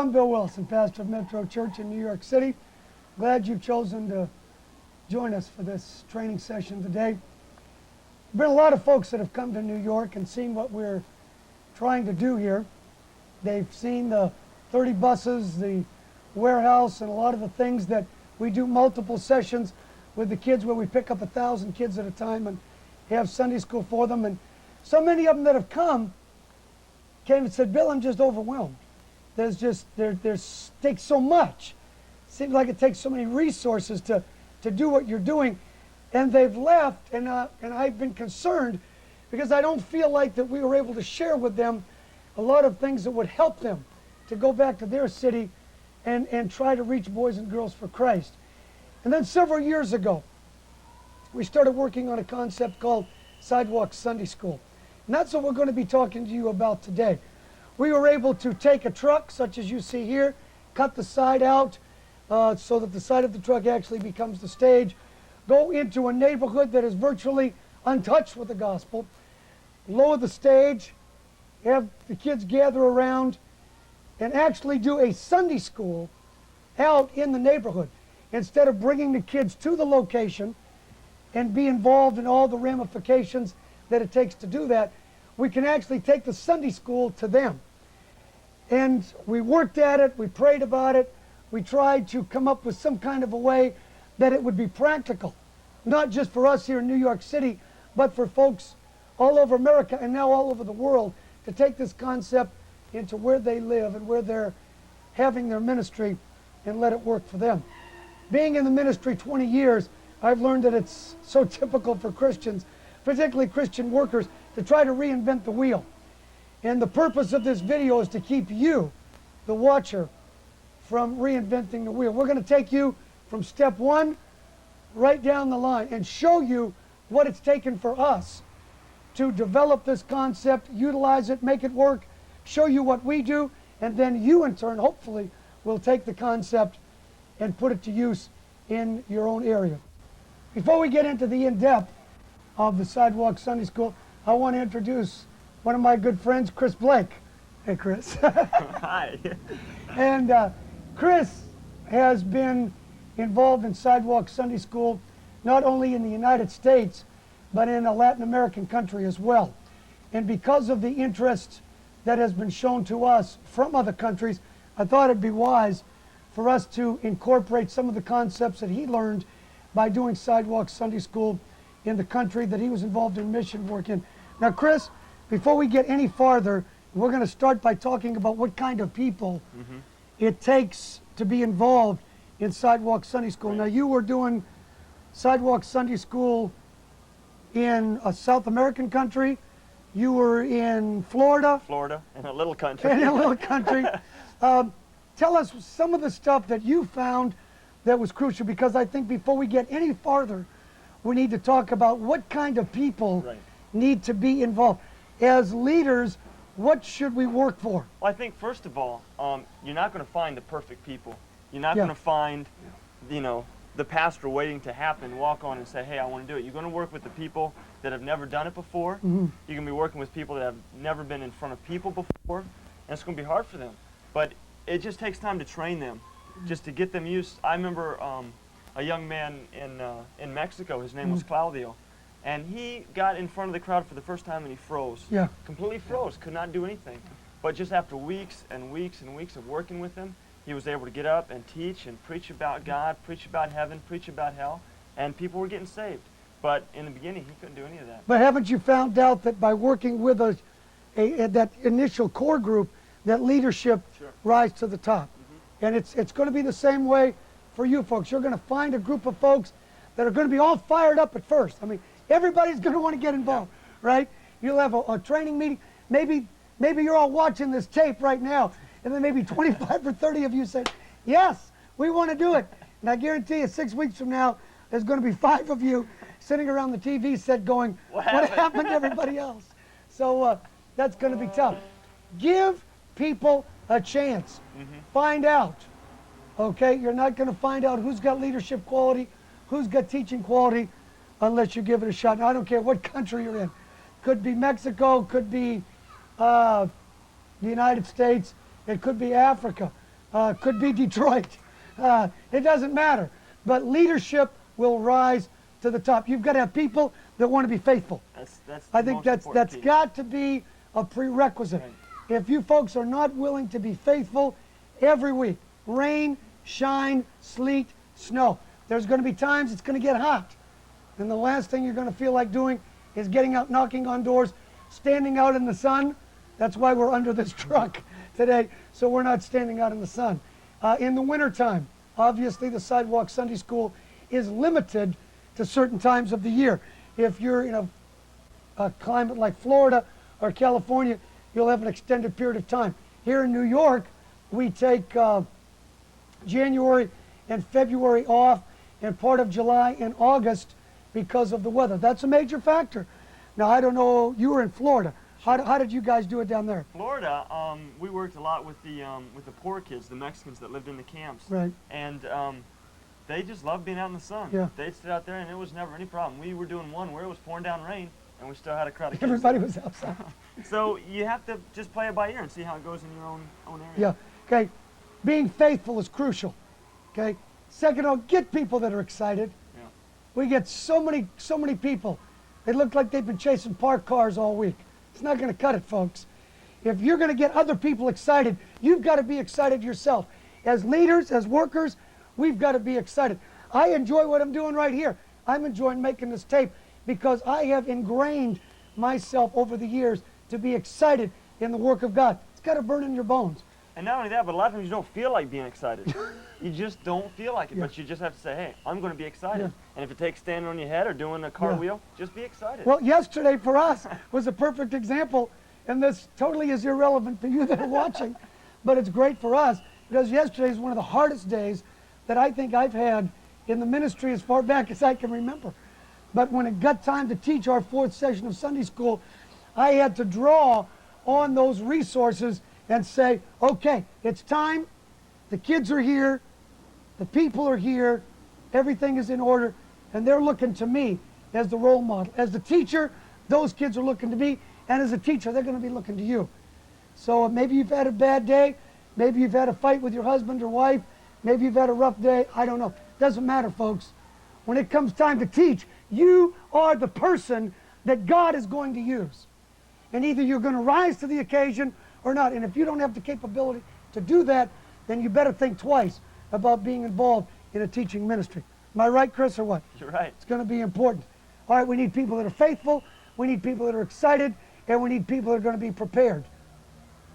I'm Bill Wilson, pastor of Metro Church in New York City. Glad you've chosen to join us for this training session today. There have been a lot of folks that have come to New York and seen what we're trying to do here. They've seen the 30 buses, the warehouse, and a lot of the things that we do multiple sessions with the kids where we pick up 1,000 kids at a time and have Sunday school for them. And so many of them that have come came and said, Bill, I'm just overwhelmed. There's takes so much. Seems like it takes so many resources to do what you're doing. And they've left, and I've been concerned because I don't feel like that we were able to share with them a lot of things that would help them to go back to their city and try to reach boys and girls for Christ. And then several years ago, we started working on a concept called Sidewalk Sunday School. And that's what we're going to be talking to you about today. We were able to take a truck, such as you see here, cut the side out so that the side of the truck actually becomes the stage, go into a neighborhood that is virtually untouched with the gospel, lower the stage, have the kids gather around, and actually do a Sunday school out in the neighborhood. Instead of bringing the kids to the location and be involved in all the ramifications that it takes to do that, we can actually take the Sunday school to them. And we worked at it, we prayed about it, we tried to come up with some kind of a way that it would be practical, not just for us here in New York City, but for folks all over America and now all over the world, to take this concept into where they live and where they're having their ministry and let it work for them. Being in the ministry 20 years, I've learned that it's so typical for Christians, particularly Christian workers, to try to reinvent the wheel. And the purpose of this video is to keep you, the watcher, from reinventing the wheel. We're going to take you from step one right down the line and show you what it's taken for us to develop this concept, utilize it, make it work, show you what we do, and then you in turn, hopefully, will take the concept and put it to use in your own area. Before we get into the in-depth of the Sidewalk Sunday School, I want to introduce one of my good friends, Chris Blake. Hey, Chris. Hi. And Chris has been involved in Sidewalk Sunday School, not only in the United States, but in a Latin American country as well. And because of the interest that has been shown to us from other countries, I thought it'd be wise for us to incorporate some of the concepts that he learned by doing Sidewalk Sunday School in the country that he was involved in mission work in. Now, Chris, before we get any farther, we're going to start by talking about what kind of people it takes to be involved in Sidewalk Sunday School. Right. Now, you were doing Sidewalk Sunday School in a South American country. You were in Florida. Florida, in a little country. In a little country. Tell us some of the stuff that you found that was crucial, because I think before we get any farther, we need to talk about what kind of people need to be involved. As leaders, what should we work for? Well, I think first of all, you're not going to find the perfect people. You're not going to find, the pastor waiting to happen, walk on and say, hey, I want to do it. You're going to work with the people that have never done it before. You're going to be working with people that have never been in front of people before, and it's going to be hard for them. But it just takes time to train them, just to get them used. I remember a young man in Mexico, his name was Claudio, and he got in front of the crowd for the first time and he froze. Yeah. Completely froze, could not do anything. But just after weeks and weeks and weeks of working with him, he was able to get up and teach and preach about God, preach about heaven, preach about hell, and people were getting saved. But in the beginning, he couldn't do any of that. But haven't you found out that by working with that initial core group, that leadership rise to the top? And it's going to be the same way for you folks. You're going to find a group of folks that are going to be all fired up at first. I mean, everybody's going to want to get involved, right? You'll have a training meeting. Maybe you're all watching this tape right now, and then maybe 25 or 30 of you say, yes, we want to do it. And I guarantee you 6 weeks from now, there's going to be 5 of you sitting around the TV set going, what happened to everybody else? So that's going to be tough. Give people a chance. Find out. Okay, you're not going to find out who's got leadership quality, who's got teaching quality, unless you give it a shot. Now, I don't care what country you're in. Could be Mexico, could be the United States, it could be Africa. could be Detroit. It doesn't matter. But leadership will rise to the top. You've got to have people that want to be faithful. That's I think that's key. got to be a prerequisite. Right. If you folks are not willing to be faithful every week, rain, shine, sleet, snow, there's going to be times it's going to get hot. And the last thing you're going to feel like doing is getting out, knocking on doors, standing out in the sun. That's why we're under this truck today, so we're not standing out in the sun. In the wintertime, obviously the Sidewalk Sunday School is limited to certain times of the year. If you're in a climate like Florida or California, you'll have an extended period of time. Here in New York, we take January and February off and part of July and August because of the weather. That's a major factor. Now, I don't know, you were in Florida. How did you guys do it down there? Florida, we worked a lot with the poor kids, the Mexicans that lived in the camps. Right. And they just loved being out in the sun. Yeah. They'd sit out there and it was never any problem. We were doing one where it was pouring down rain and we still had a crowd of kids. Everybody was outside. So you have to just play it by ear and see how it goes in your own area. Yeah, okay. Being faithful is crucial, okay? Second, get people that are excited. Yeah. We get so many people. They look like they've been chasing parked cars all week. It's not going to cut it, folks. If you're going to get other people excited, you've got to be excited yourself. As leaders, as workers, we've got to be excited. I enjoy what I'm doing right here. I'm enjoying making this tape because I have ingrained myself over the years to be excited in the work of God. It's got to burn in your bones. And not only that, but a lot of times you don't feel like being excited. You just don't feel like it, Yeah. but you just have to say, hey, I'm going to be excited. Yeah. And if it takes standing on your head or doing a cartwheel, just be excited. Well, yesterday for us was a perfect example, and this totally is irrelevant to you that are watching, but it's great for us because yesterday is one of the hardest days that I think I've had in the ministry as far back as I can remember. But when it got time to teach our 4th session of Sunday school, I had to draw on those resources and say, okay, it's time. The kids are here. The people are here. Everything is in order. And they're looking to me as the role model. As the teacher, those kids are looking to me. And as a teacher, they're going to be looking to you. So maybe you've had a bad day. Maybe you've had a fight with your husband or wife. Maybe you've had a rough day. I don't know. Doesn't matter, folks. When it comes time to teach, you are the person that God is going to use. And either you're going to rise to the occasion or not. And if you don't have the capability to do that, then you better think twice about being involved in a teaching ministry. Am I right, Chris, or what? You're right. It's going to be important. All right, we need people that are faithful, we need people that are excited, and we need people that are going to be prepared.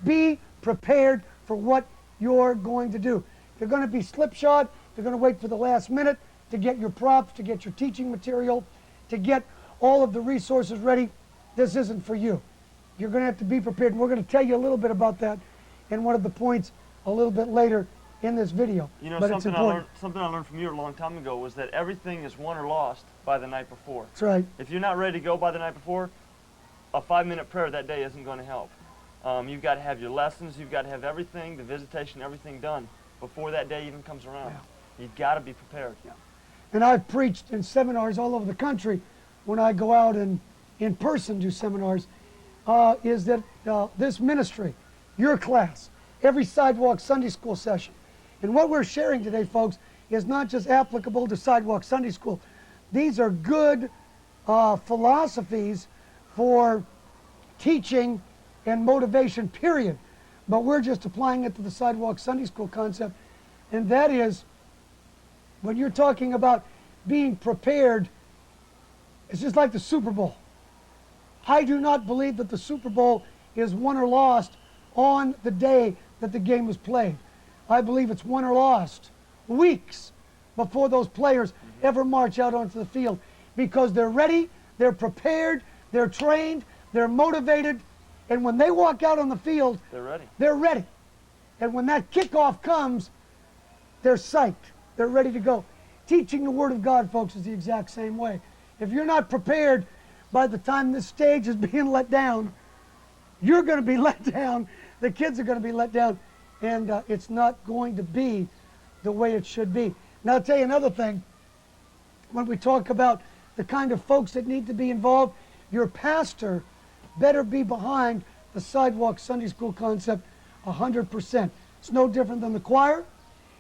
Be prepared for what you're going to do. If you're going to be slipshod, if you're going to wait for the last minute to get your props, to get your teaching material, to get all of the resources ready, this isn't for you. You're going to have to be prepared. And we're going to tell you a little bit about that in one of the points a little bit later in this video. You know, but it's important. something I learned from you a long time ago was that everything is won or lost by the night before. That's right. If you're not ready to go by the night before, a 5-minute prayer that day isn't going to help. You've got to have your lessons, you've got to have everything, the visitation, everything done before that day even comes around. Yeah. You've got to be prepared. Yeah. And I've preached in seminars all over the country when I go out and in person do seminars, is that this ministry, your class, every Sidewalk Sunday School session, and what we're sharing today, folks, is not just applicable to Sidewalk Sunday School. These are good philosophies for teaching and motivation, period. But we're just applying it to the Sidewalk Sunday School concept, and that is, when you're talking about being prepared, it's just like the Super Bowl. I do not believe that the Super Bowl is won or lost on the day that the game was played. I believe it's won or lost weeks before those players ever march out onto the field, because they're ready, they're prepared, they're trained, they're motivated, and when they walk out on the field, they're ready. They're ready. And when that kickoff comes, they're psyched. They're ready to go. Teaching the Word of God, folks, is the exact same way. If you're not prepared by the time this stage is being let down, you're going to be let down. The kids are going to be let down. And it's not going to be the way it should be. Now, I'll tell you another thing. When we talk about the kind of folks that need to be involved, your pastor better be behind the Sidewalk Sunday School concept 100%. It's no different than the choir.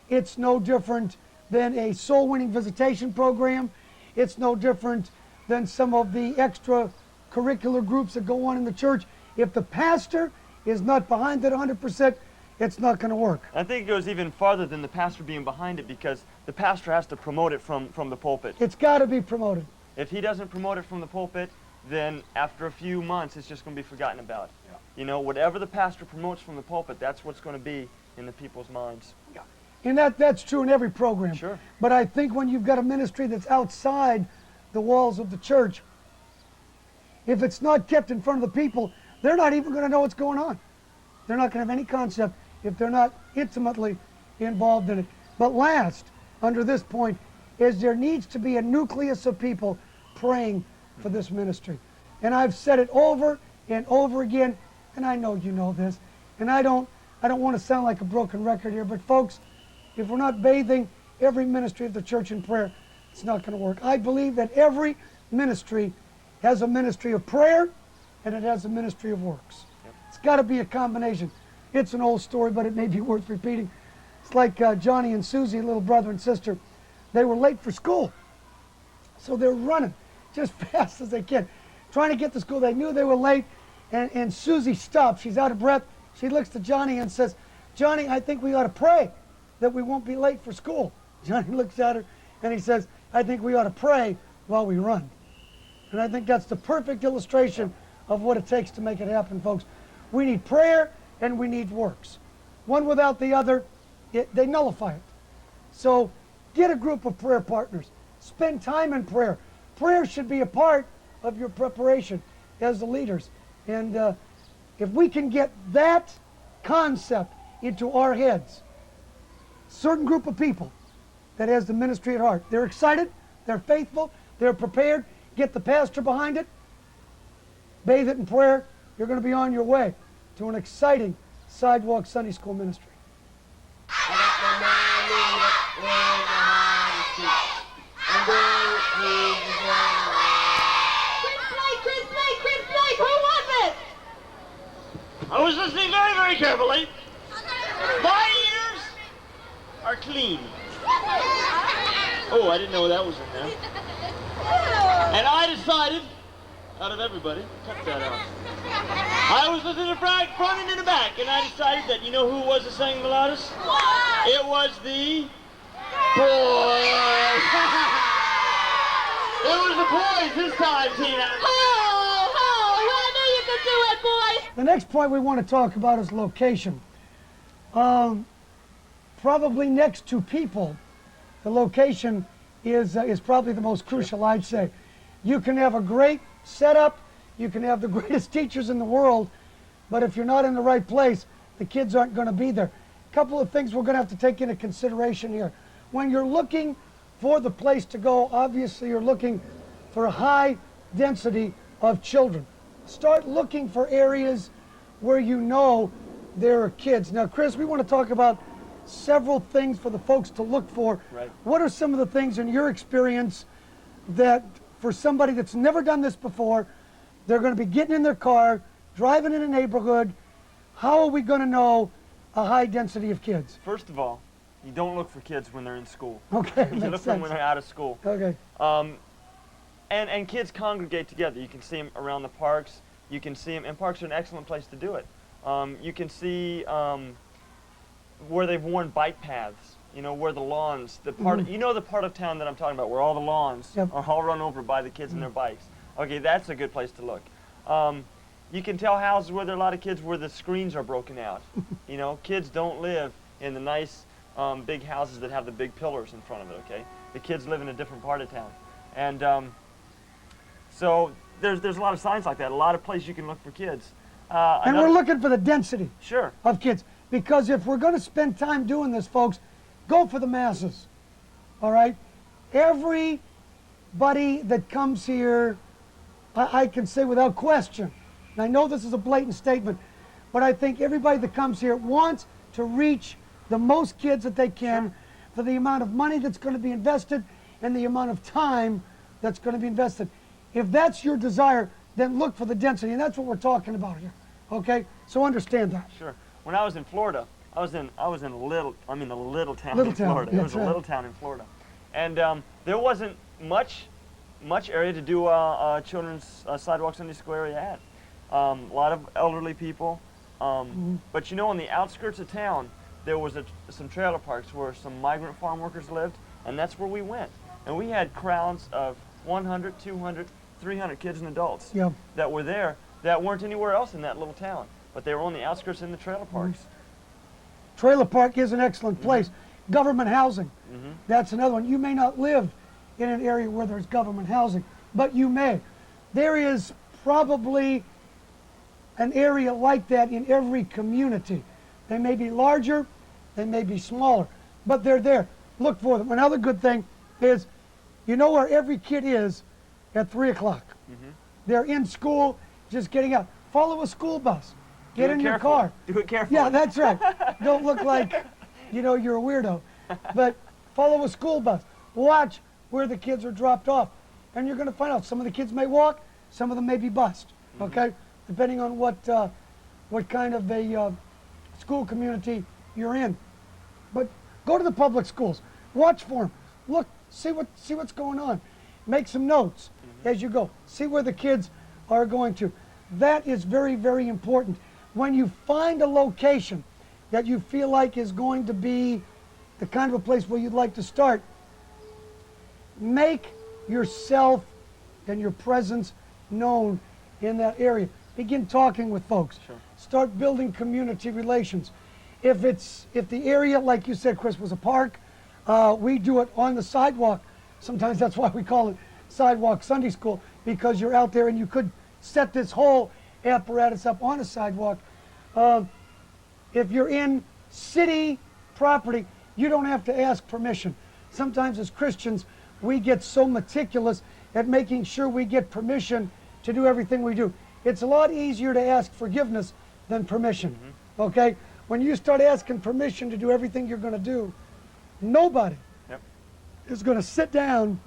It's no different than a soul-winning visitation program. It's no different than some of the extracurricular groups that go on in the church. If the pastor is not behind it 100%, it's not going to work. I think it goes even farther than the pastor being behind it, because the pastor has to promote it from the pulpit. It's got to be promoted. If he doesn't promote it from the pulpit, then after a few months, it's just going to be forgotten about. Yeah. You know, whatever the pastor promotes from the pulpit, that's what's going to be in the people's minds. Yeah. And that's true in every program. Sure. But I think when you've got a ministry that's outside the walls of the church, if it's not kept in front of the people, they're not even going to know what's going on. They're not going to have any concept if they're not intimately involved in it. But last, under this point, is there needs to be a nucleus of people praying for this ministry. And I've said it over and over again, and I know you know this, and I don't want to sound like a broken record here, but folks, if we're not bathing every ministry of the church in prayer, it's not going to work. I believe that every ministry has a ministry of prayer, and it has a ministry of works. Yep. It's got to be a combination. It's an old story, but it may be worth repeating. It's like Johnny and Susie, little brother and sister. They were late for school, so they're running just fast as they can, trying to get to school. They knew they were late, and Susie stops. She's out of breath. She looks to Johnny and says, "Johnny, I think we ought to pray that we won't be late for school." Johnny looks at her, and he says, "I think we ought to pray while we run." And I think that's the perfect illustration of what it takes to make it happen, folks. We need prayer, and we need works. One without the other, they nullify it. So get a group of prayer partners. Spend time in prayer. Prayer should be a part of your preparation as the leaders. And if we can get that concept into our heads, certain group of people that has the ministry at heart, they're excited, they're faithful, they're prepared, get the pastor behind it, bathe it in prayer, you're going to be on your way to an exciting Sidewalk Sunday School ministry. I was listening very, very carefully. My ears are clean. Oh, I didn't know that was in there. And I decided, out of everybody, cut that out. I was listening to front and in the back, and I decided that, you know who was the singing the loudest? It was the boys. It was the boys this time, Tina. The next point we want to talk about is location. Probably next to people, the location is probably the most crucial, I'd say. You can have a great setup, you can have the greatest teachers in the world, but if you're not in the right place, the kids aren't going to be there. A couple of things we're going to have to take into consideration here. When you're looking for the place to go, obviously you're looking for a high density of children. Start looking for areas where you know there are kids. Now, Chris, we want to talk about several things for the folks to look for. Right. What are some of the things in your experience that for somebody that's never done this before, they're going to be getting in their car, driving in a neighborhood, how are we going to know a high density of kids? First of all, you don't look for kids when they're in school. Okay, You makes look for them sense. when they're out of school. Okay. And kids congregate together. You can see them around the parks. You can see them, and parks are an excellent place to do it. You can see where they've worn bike paths. You know, where the lawns, the part, you know the part of town that I'm talking about, where all the lawns Yep. are all run over by the kids and their bikes. Okay, that's a good place to look. You can tell houses where there are a lot of kids where the screens are broken out. You know, kids don't live in the nice big houses that have the big pillars in front of it, okay? The kids live in a different part of town. And so there's a lot of signs like that, a lot of places you can look for kids. And we're looking for the density Sure. of kids. Because if we're going to spend time doing this, folks, go for the masses. All right? Everybody that comes here, I can say without question, and I know this is a blatant statement, but I think everybody that comes here wants to reach the most kids that they can for the amount of money that's going to be invested and the amount of time that's going to be invested. If that's your desire, then look for the density, and that's what we're talking about here. Okay? So understand that. Sure. When I was in Florida, I was in a little town Little in town, Florida. It was that's a right. little town in Florida, and there wasn't much area to do children's Sidewalk Sunday School area at. A lot of elderly people, but you know, on the outskirts of town, there was some trailer parks where some migrant farm workers lived, and that's where we went. And we had crowds of 100, 200, 300 kids and adults Yeah. that were there that weren't anywhere else in that little town, but they were on the outskirts in the trailer parks. Trailer park is an excellent place. Government housing, that's another one. You may not live in an area where there's government housing, but you may. There is probably an area like that in every community. They may be larger, they may be smaller, but they're there. Look for them. Another good thing is, you know where every kid is at 3 o'clock. They're in school, just getting out. Follow a school bus. Get in your car. Do it carefully. Yeah, that's right. Don't look like, you know, you're a weirdo. But follow a school bus. Watch where the kids are dropped off. And you're going to find out some of the kids may walk, some of them may be bused, okay? Depending on what kind of a school community you're in. But go to the public schools. Watch for them. Look, see what's going on. Make some notes as you go. See where the kids are going to. That is very, very important. When you find a location that you feel like is going to be the kind of a place where you'd like to start, make yourself and your presence known in that area. Begin talking with folks. Sure. Start building community relations. If the area, like you said, Chris, was a park, we do it on the sidewalk. Sometimes that's why we call it Sidewalk Sunday School, because you're out there and you could set this whole apparatus up on a sidewalk. If you're in city property, you don't have to ask permission. Sometimes as Christians, we get so meticulous at making sure we get permission to do everything we do. It's a lot easier to ask forgiveness than permission, okay? When you start asking permission to do everything you're going to do, nobody is going to sit down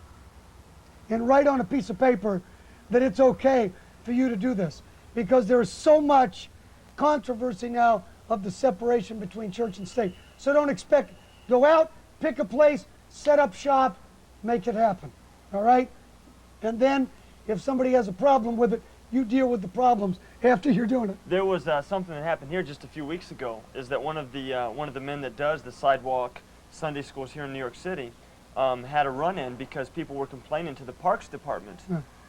and write on a piece of paper that it's okay for you to do this, because there is so much controversy now of the separation between church and state. So don't expect it. Go out, pick a place, set up shop, make it happen, all right? And then if somebody has a problem with it, you deal with the problems after you're doing it. There was something that happened here just a few weeks ago, is that one of the men that does the Sidewalk Sunday Schools here in New York City had a run-in because people were complaining to the Parks Department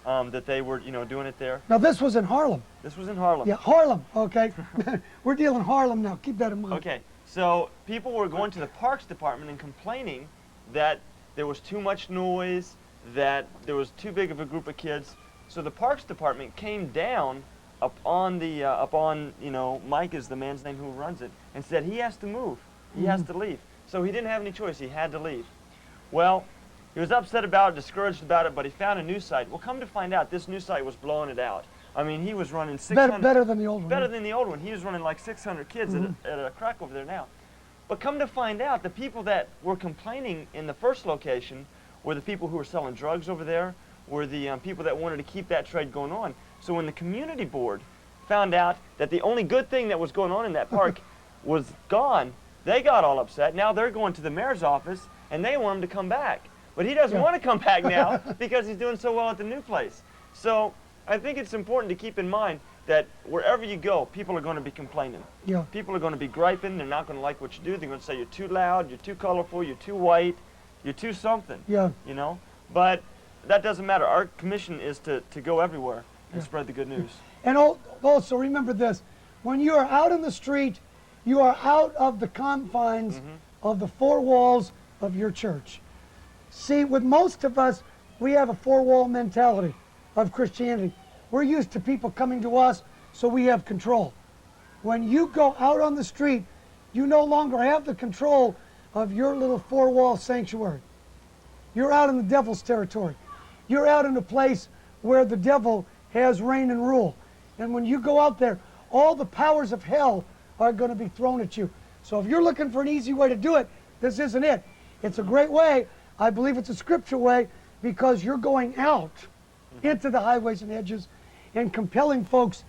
that they were, doing it there. Now this was in Harlem. This was in Harlem. Yeah, Harlem, okay? We're dealing Harlem now, keep that in mind. Okay, so people were going to the Parks Department and complaining that there was too much noise, that there was too big of a group of kids. So the Parks Department came down upon Mike is the man's name who runs it, and said he has to move, he has to leave. So he didn't have any choice, he had to leave. Well, he was upset about it, discouraged about it, but he found a new site. Well, come to find out, this new site was blowing it out. I mean, he was running 600... Better than the old one. Better than the old one. He was running like 600 kids at a crack over there now. But come to find out, the people that were complaining in the first location were the people who were selling drugs over there, were the people that wanted to keep that trade going on. So when the community board found out that the only good thing that was going on in that park was gone, they got all upset. Now they're going to the mayor's office, and they want him to come back. But he doesn't want to come back now because he's doing so well at the new place. So I think it's important to keep in mind that wherever you go, people are going to be complaining. Yeah. People are going to be griping. They're not going to like what you do. They're going to say you're too loud, you're too colorful, you're too white, you're too something. Yeah. But that doesn't matter. Our commission is to go everywhere and spread the good news. And also remember this, when you are out in the street, you are out of the confines of the four walls of your church. See, with most of us, we have a four-wall mentality of Christianity. We're used to people coming to us, so we have control. When you go out on the street, you no longer have the control of your little four-wall sanctuary. You're out in the devil's territory. You're out in a place where the devil has reign and rule. And when you go out there, all the powers of hell are going to be thrown at you. So if you're looking for an easy way to do it, this isn't it. It's a great way. I believe it's a scripture way, because you're going out into the highways and hedges and compelling folks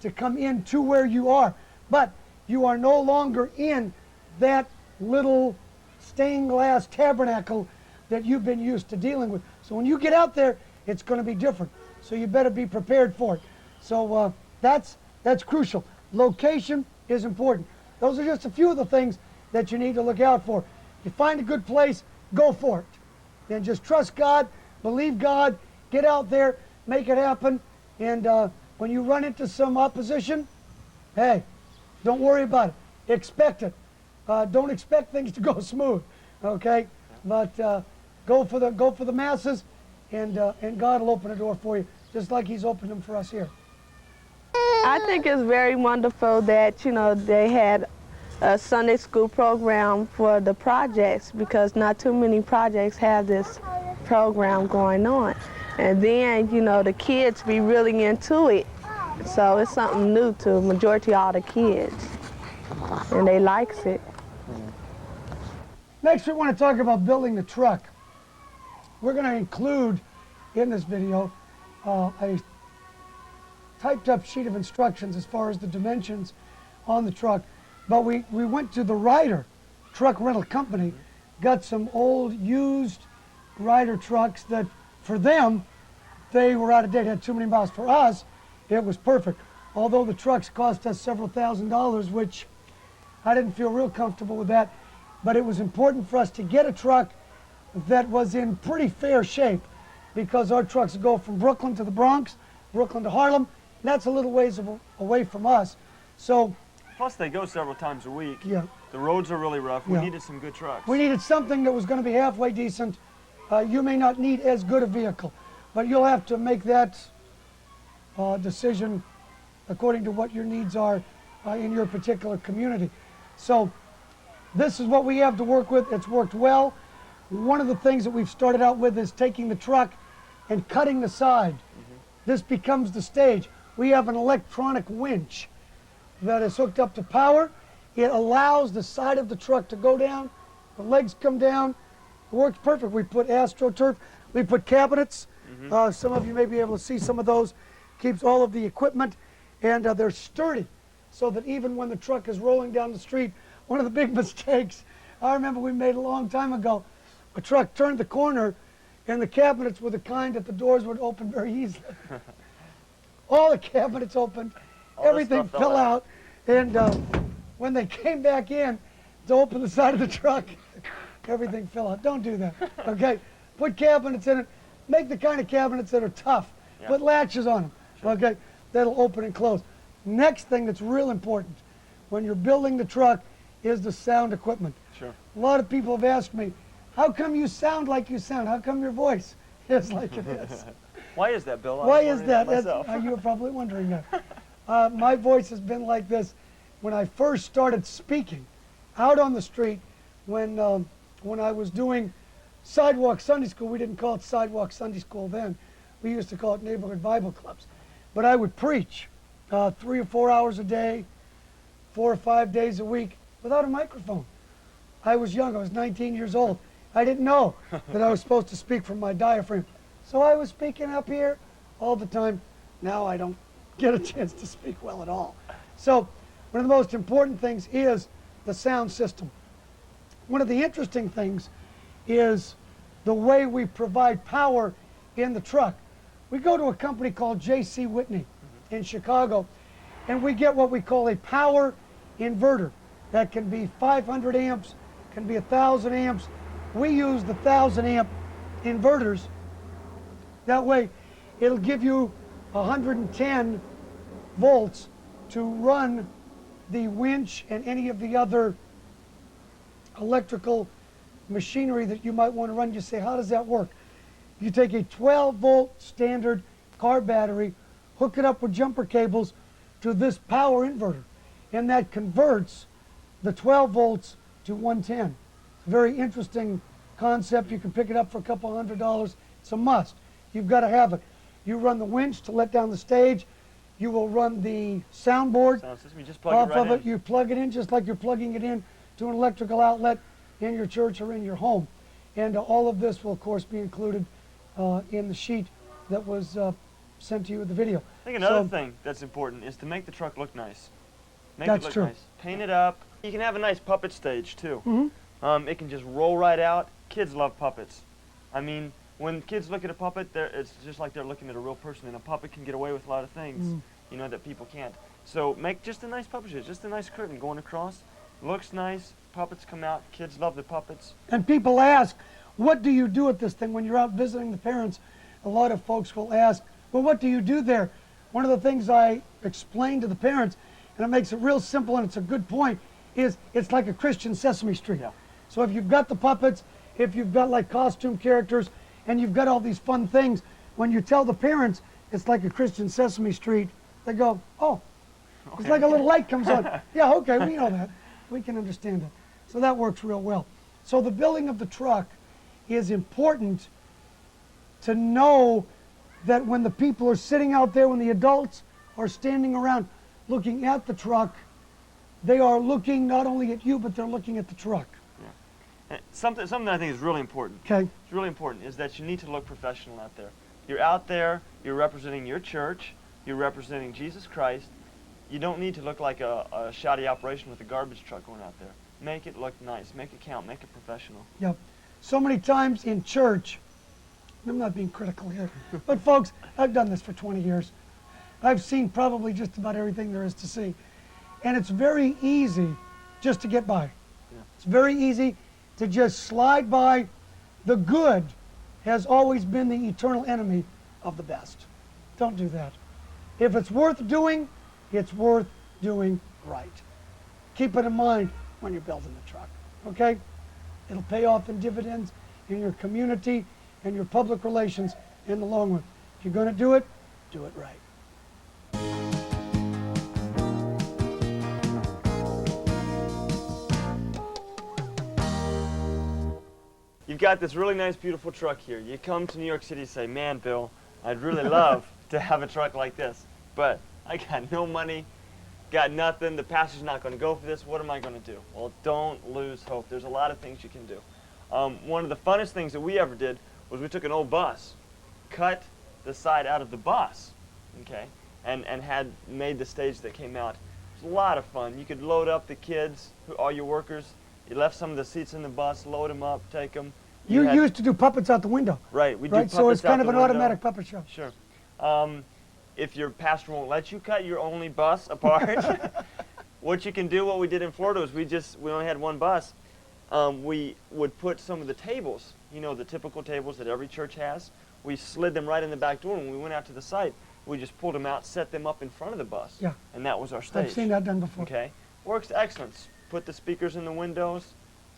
to come in to where you are. But you are no longer in that little stained glass tabernacle that you've been used to dealing with. So when you get out there, it's going to be different. So you better be prepared for it. So that's crucial. Location is important. Those are just a few of the things that you need to look out for. If you find a good place, go for it. Then just trust God, believe God, get out there, make it happen. And when you run into some opposition, hey, don't worry about it. Expect it. Don't expect things to go smooth, okay? But go for the masses, and God will open a door for you, just like He's opened them for us here. I think it's very wonderful that, you know, they had a Sunday school program for the projects, because not too many projects have this program going on. And then, you know, the kids be really into it. So it's something new to the majority of all the kids. And they likes it. Next, we want to talk about building the truck. We're going to include in this video a typed up sheet of instructions as far as the dimensions on the truck. But we went to the Ryder truck rental company, got some old used Ryder trucks that for them, they were out of date, had too many miles. For us, it was perfect. Although the trucks cost us several $1,000s, which I didn't feel real comfortable with that. But it was important for us to get a truck that was in pretty fair shape, because our trucks go from Brooklyn to the Bronx, Brooklyn to Harlem, and that's a little ways away from us. So, plus they go several times a week. Yeah. The roads are really rough. We Yeah. needed some good trucks. We needed something that was going to be halfway decent. You may not need as good a vehicle, but you'll have to make that decision according to what your needs are in your particular community. So this is what we have to work with. It's worked well. One of the things that we've started out with is taking the truck and cutting the side. This becomes the stage. We have an electronic winch that is hooked up to power. It allows the side of the truck to go down. The legs come down. It works perfect. We put AstroTurf. We put cabinets. Some of you may be able to see some of those. Keeps all of the equipment, and they're sturdy, so that even when the truck is rolling down the street, one of the big mistakes I remember we made a long time ago, a truck turned the corner, and the cabinets were the kind that the doors would open very easily. All the cabinets opened, everything fell out, and when they came back in to open the side of the truck, everything fell out. Don't do that, okay? Put cabinets in it. Make the kind of cabinets that are tough. Yeah. Put latches on them, okay? That'll open and close. Next thing that's real important when you're building the truck is the sound equipment. Sure. A lot of people have asked me, how come you sound like you sound? How come your voice is like it is? Why is that, Bill? Why is that? Myself. You were probably wondering that. My voice has been like this when I first started speaking out on the street. When I was doing Sidewalk Sunday School, we didn't call it Sidewalk Sunday School then. We used to call it neighborhood Bible clubs. But I would preach 3 or 4 hours a day, 4 or 5 days a week without a microphone. I was young. I was 19 years old. I didn't know that I was supposed to speak from my diaphragm. So I was speaking up here all the time. Now I don't get a chance to speak well at all. So one of the most important things is the sound system. One of the interesting things is the way we provide power in the truck. We go to a company called J.C. Whitney in Chicago, and we get what we call a power inverter. That can be 500 amps, can be 1,000 amps. We use the 1,000 amp inverters. That way, it'll give you 110 volts to run the winch and any of the other electrical machinery that you might want to run. You say, how does that work? You take a 12-volt standard car battery, hook it up with jumper cables to this power inverter, and that converts the 12 volts to 110. It's a very interesting concept. You can pick it up for a couple $100. It's a must. You've got to have it. You run the winch to let down the stage. You will run the soundboard Sound system, you just plug off it right of it. in. You plug it in just like you're plugging it in to an electrical outlet in your church or in your home. And all of this will, of course, be included in the sheet that was sent to you with the video. I think another thing that's important is to make the truck look nice. Make That's it look true. nice. Paint it up. You can have a nice puppet stage too. Mhm. It can just roll right out. Kids love puppets. I mean, when kids look at a puppet, it's just like they're looking at a real person, and a puppet can get away with a lot of things, you know, that people can't. So make just a nice puppet stage, just a nice curtain going across. Looks nice. Puppets come out. Kids love the puppets. And people ask, what do you do at this thing? When you're out visiting the parents, a lot of folks will ask, well, what do you do there? One of the things I explain to the parents, and it makes it real simple and it's a good point, is it's like a Christian Sesame Street. Yeah. So if you've got the puppets, if you've got like costume characters, and you've got all these fun things, when you tell the parents it's like a Christian Sesame Street, they go, oh, it's like a little light comes on. Yeah, okay, we know that. We can understand that. So that works real well. So the building of the truck is important to know that when the people are sitting out there, when the adults are standing around looking at the truck, they are looking not only at you, but they're looking at the truck. And something that I think is really important. Okay. It's really important is that you need to look professional out there. You're out there, you're representing your church, you're representing Jesus Christ. You don't need to look like a shoddy operation with a garbage truck going out there. Make it look nice, make it count, make it professional. Yep. So many times in church, and I'm not being critical here, but folks, I've done this for 20 years. I've seen probably just about everything there is to see. And it's very easy just to get by. Yeah. It's very easy to just slide by. The good has always been the eternal enemy of the best. Don't do that. If it's worth doing, it's worth doing right. Keep it in mind when you're building the truck, okay? It'll pay off in dividends in your community and your public relations in the long run. If you're going to do it right. You've got this really nice, beautiful truck here. You come to New York City and say, man, Bill, I'd really love to have a truck like this, but I got no money, got nothing, the pastor's not going to go for this, what am I going to do? Well, don't lose hope. There's a lot of things you can do. One of the funnest things that we ever did was we took an old bus, cut the side out of the bus, okay, and had made the stage that came out. It was a lot of fun. You could load up the kids, all your workers. You left some of the seats in the bus, load them up, take them. You used to do puppets out the window. Right, we do Right, puppets so it's kind out of the an window. automatic puppet show. Sure. If your pastor won't let you cut your only bus apart, what you can do, what we did in Florida was we only had one bus. We would put some of the tables, you know, the typical tables that every church has. We slid them right in the back door. When we went out to the site, we just pulled them out, set them up in front of the bus. Yeah. And that was our stage. I've seen that done before. Okay. Works excellent. Put the speakers in the windows,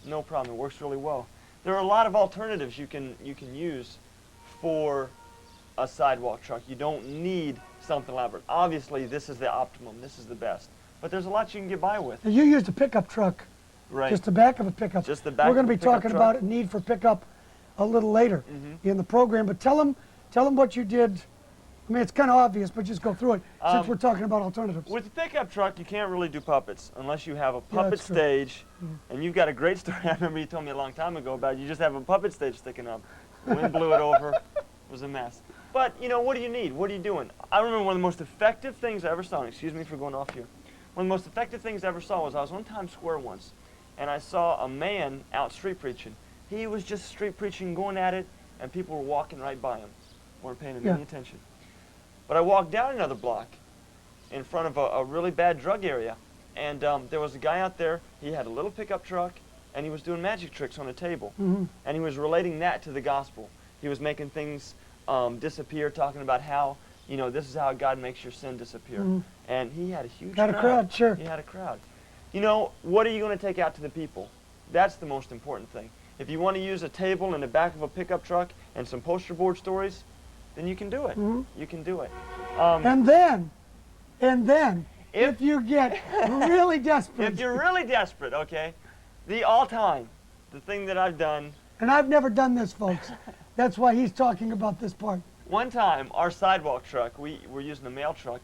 no problem. It works really well. There are a lot of alternatives you can use for a sidewalk truck. You don't need something elaborate. Obviously, this is the optimum. This is the best. But there's a lot you can get by with. Now, you used a pickup truck, Right. just the back of a pickup. Just the back We're going of to a be pickup talking truck. about a need for pickup a little later in the program. But tell them what you did. I mean, it's kind of obvious, but just go through it since we're talking about alternatives. With the pickup truck, you can't really do puppets unless you have a Yeah, puppet that's true. stage. And you've got a great story. I remember you told me a long time ago about you just have a puppet stage sticking up. The wind blew it over. It was a mess. But, you know, what do you need? What are you doing? I remember one of the most effective things I ever saw, and excuse me for going off here. One of the most effective things I ever saw was I was on Times Square once, and I saw a man out street preaching. He was just street preaching, going at it, and people were walking right by him. Weren't paying him any attention. But I walked down another block in front of a really bad drug area, and there was a guy out there. He had a little pickup truck, and he was doing magic tricks on a table. And he was relating that to the gospel. He was making things disappear, talking about how, you know, this is how God makes your sin disappear. And he had a huge Got a crowd, sure. He had a crowd. You know, what are you going to take out to the people? That's the most important thing. If you want to use a table in the back of a pickup truck and some poster board stories, then you can do it. You can do it. And then, if you get really desperate, If you're really desperate, okay, the all-time, the thing that I've done, and I've never done this, folks. That's why he's talking about this part. one time, our sidewalk truck, we were using a mail truck,